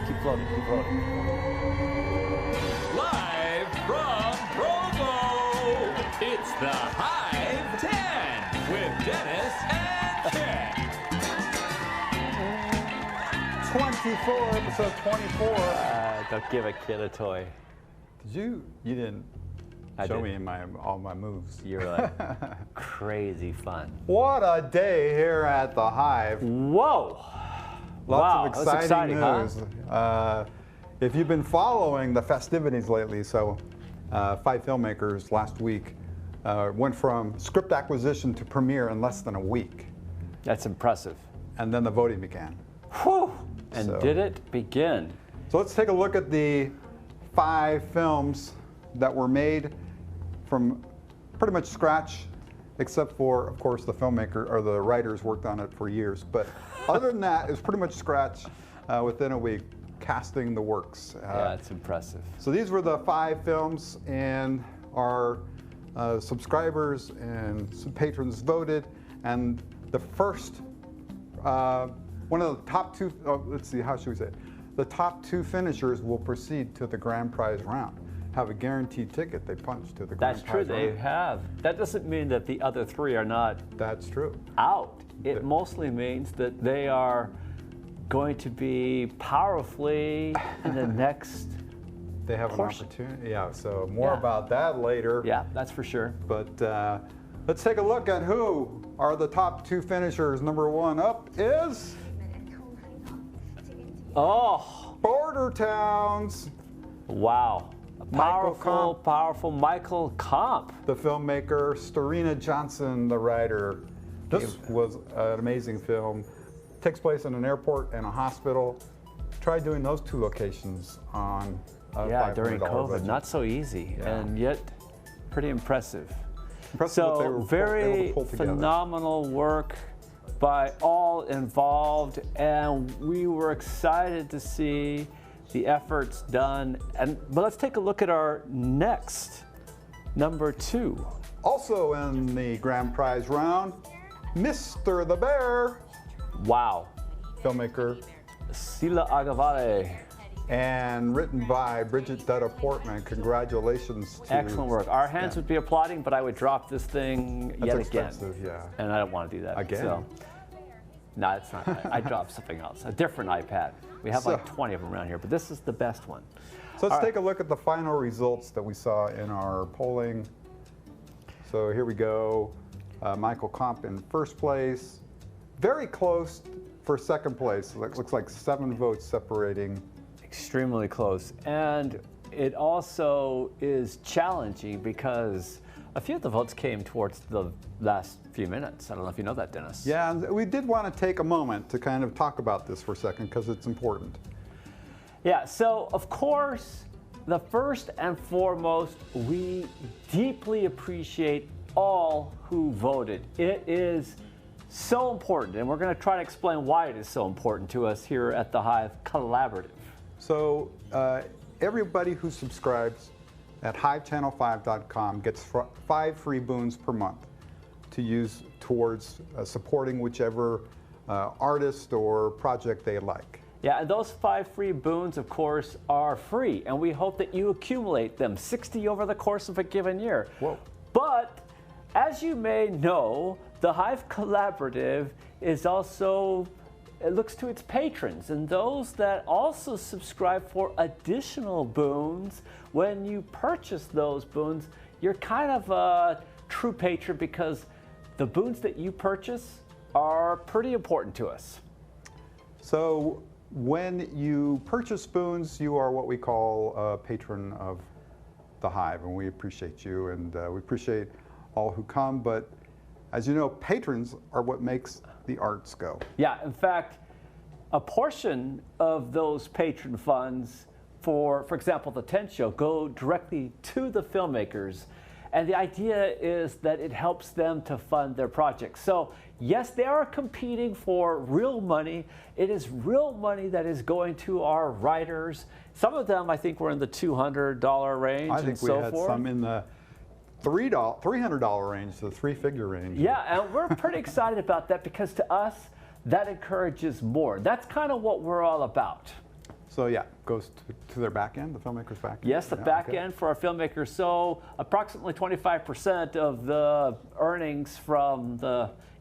Keep floating, keep floating. Live from Provo, it's the Hive 10 with Dennis and Ken. 24, episode 24. Don't give a kid a toy. Did you? You didn't show me all my moves. You're like crazy fun. What a day here at the Hive. Whoa! Lots of exciting news. Huh? If you've been following the festivities lately, so 5 filmmakers last week went from script acquisition to premiere in less than a week. That's impressive. And then the voting began. Whew! And did it begin? So let's take a look at the 5 films that were made from pretty much scratch, except for, of course, the filmmaker or the writers worked on it for years. But other than that, it was pretty much scratch within a week, casting the works. Yeah, it's impressive. So these were the 5 films, and our subscribers and some patrons voted. And the first, one of the top 2, let's see, how should we say it? The top 2 finishers will proceed to the grand prize round. Have a guaranteed ticket they punch to the grand prize round. That's true, they have. That doesn't mean that the other 3 are not That's true. out. It mostly means that they are going to be powerfully in the next They have portion. an opportunity. Yeah, so more about that later. Yeah, that's for sure. But let's take a look at who are the top 2 finishers. Number 1 up is Border Towns. Wow. Powerful Michael Comp. The filmmaker, Storina Johnson, the writer. This was an amazing film. Takes place in an airport and a hospital. Try doing those 2 locations on during COVID. budget. Not so easy, and yet pretty impressive. Impressive what they So were able very to pull together. phenomenal work by all involved, and we were excited to see the efforts done. But let's take a look at our next, number 2. Also in the grand prize round, Mr. the Bear. Wow. Filmmaker. Sila Agavale. And written by Bridget Dutta Portman. Congratulations to Excellent work. Our hands would be applauding, but I would drop this thing yet again. Yeah. And I don't want to do that. Again? So, no, it's not. I dropped something else. A different iPad. We have like 20 of them around here, but this is the best one. So let's take a look at the final results that we saw in our polling. So here we go. Michael Comp in first place. Very close for second place. It looks like 7 votes separating. Extremely close. And it also is challenging because a few of the votes came towards the last few minutes. I don't know if you know that, Dennis. Yeah, and we did want to take a moment to kind of talk about this for a second because it's important. Yeah, so of course, the first and foremost, we deeply appreciate all who voted. It is so important, and we're going to try to explain why it is so important to us here at the Hive Collaborative. So everybody who subscribes at HiveChannel5.com gets 5 free boons per month to use towards supporting whichever artist or project they like. Yeah, and those 5 free boons, of course, are free, and we hope that you accumulate them, 60 over the course of a given year. Whoa. But as you may know, the Hive Collaborative is also, it looks to its patrons and those that also subscribe for additional boons. When you purchase those boons, you're kind of a true patron because the boons that you purchase are pretty important to us. So when you purchase spoons, you are what we call a patron of the Hive, and we appreciate you, and we appreciate all who come. But as you know, patrons are what makes the arts go. Yeah, in fact, a portion of those patron funds for example, the 10 show, go directly to the filmmakers. And the idea is that it helps them to fund their projects. So yes, they are competing for real money. It is real money that is going to our writers. Some of them, I think, were in the $200 range. I think we had some in the $300 range, the three-figure range. Yeah, and we're pretty excited about that because to us, that encourages more. That's kind of what we're all about. So yeah, goes to their back end, the filmmaker's back end? Yes, the back end for our filmmakers. So approximately 25% of the earnings from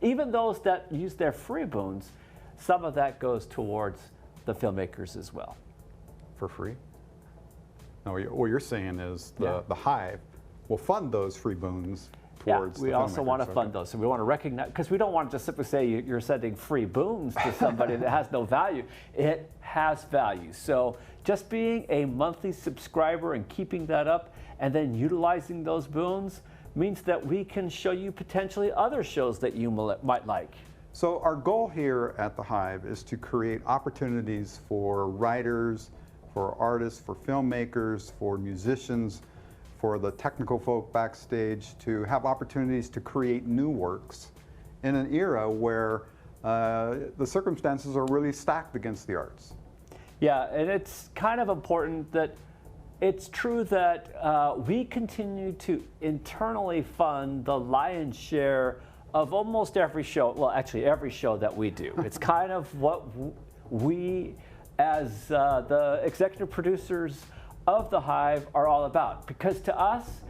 even those that use their free boons, some of that goes towards the filmmakers as well. For free? No, what you're saying is the Hive will fund those free boons towards we also want to fund those. So we want to recognize, because we don't want to just simply say you're sending free boons to somebody that has no value. It has value. So just being a monthly subscriber and keeping that up and then utilizing those boons means that we can show you potentially other shows that you might like. So our goal here at the Hive is to create opportunities for writers, for artists, for filmmakers, for musicians, for the technical folk backstage to have opportunities to create new works in an era where the circumstances are really stacked against the arts. Yeah, and it's kind of important that it's true that we continue to internally fund the lion's share of almost every show, well, actually every show that we do. It's kind of what we, as the executive producers of the Hive, are all about. Because to us,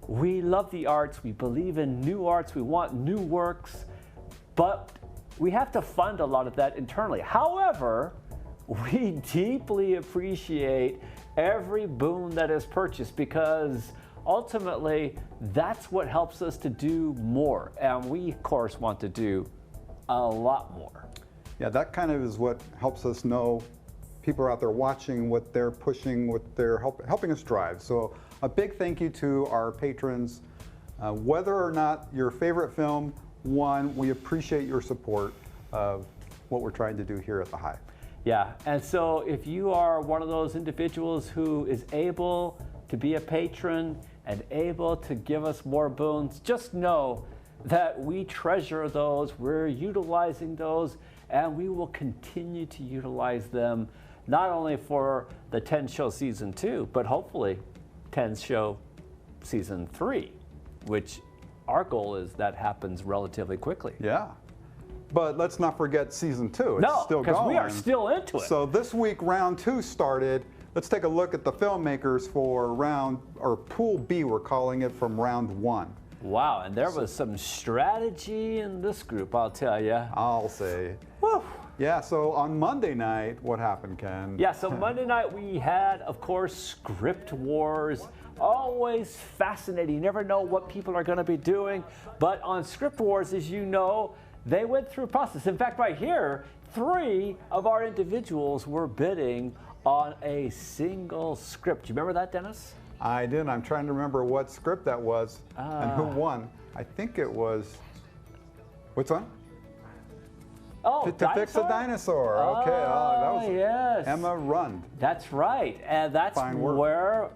we love the arts, we believe in new arts, we want new works, but we have to fund a lot of that internally. However, we deeply appreciate every boon that is purchased because ultimately that's what helps us to do more. And we, of course, want to do a lot more. Yeah, that kind of is what helps us know people are out there watching, what they're pushing, what they're helping us drive. So a big thank you to our patrons. Whether or not your favorite film won, we appreciate your support of what we're trying to do here at the Hive. Yeah, and so if you are one of those individuals who is able to be a patron and able to give us more boons, just know that we treasure those, we're utilizing those, and we will continue to utilize them not only for the 10 show season 2, but hopefully 10 show season 3, which our goal is that happens relatively quickly. Yeah. But let's not forget season 2. It's no, still going. because we are still into it. So this week, round 2 started. Let's take a look at the filmmakers for pool B, we're calling it, from round 1. Wow, and there was some strategy in this group, I'll tell you. I'll say. Woo. Yeah, so on Monday night, what happened, Ken? Yeah, so Monday night we had, of course, script wars. Always fascinating. You never know what people are going to be doing. But on script wars, as you know, they went through a process. In fact, right here, 3 of our individuals were bidding on a single script. You remember that, Dennis? I did. I'm trying to remember what script that was and who won. I think it was, which one? Oh, to fix a dinosaur. Okay, that was yes. Emma Rund. That's right, and that's where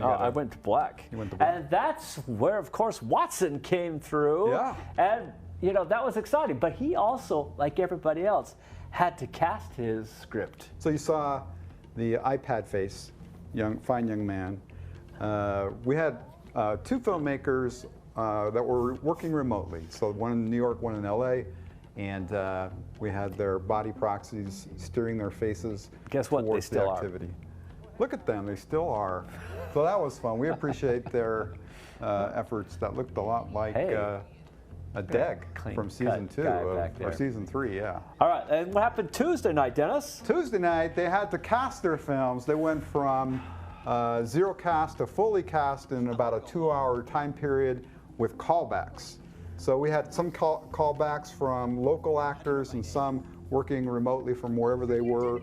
I went to black. You went to black. And that's where, of course, Watson came through. Yeah. And that was exciting. But he also, like everybody else, had to cast his script. So you saw the iPad face, fine young man. We had 2 filmmakers that were working remotely. So one in New York, one in LA. And we had their body proxies steering their faces. Guess what? They still the activity. Look at them, they still are. So that was fun. We appreciate their efforts. That looked a lot like a Deg from season 2 or season 3, yeah. All right, and what happened Tuesday night, Dennis? Tuesday night, they had to cast their films. They went from 0 cast to fully cast in about a 2-hour time period with callbacks. So we had some callbacks from local actors and some working remotely from wherever they were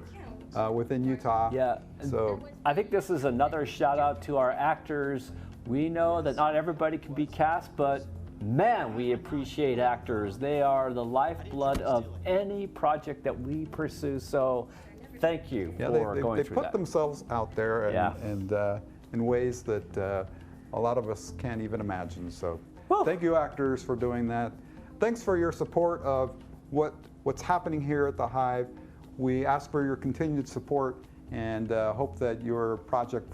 within Utah. Yeah. So I think this is another shout out to our actors. We know that not everybody can be cast, but man, we appreciate actors. They are the lifeblood of any project that we pursue. So thank you for going they through put that. themselves out there and Yeah. in ways that a lot of us can't even imagine. So Woo. thank you, actors, for doing that. Thanks for your support of what's happening here at the Hive. We ask for your continued support and hope that your project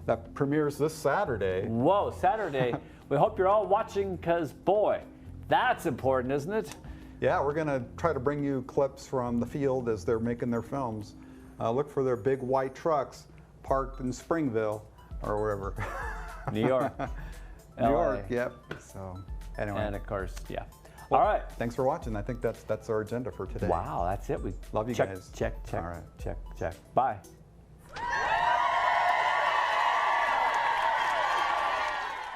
that premieres this Saturday. Whoa, Saturday. We hope you're all watching because, boy, that's important, isn't it? Yeah, we're going to try to bring you clips from the field as they're making their films. Look for their big white trucks parked in Springville or wherever. New York. New LA. York, yep. So anyway. And of course, yeah. Well, all right. Thanks for watching. I think that's our agenda for today. Wow, that's it. We Love you check, guys. check, check, All right. check, check. Bye.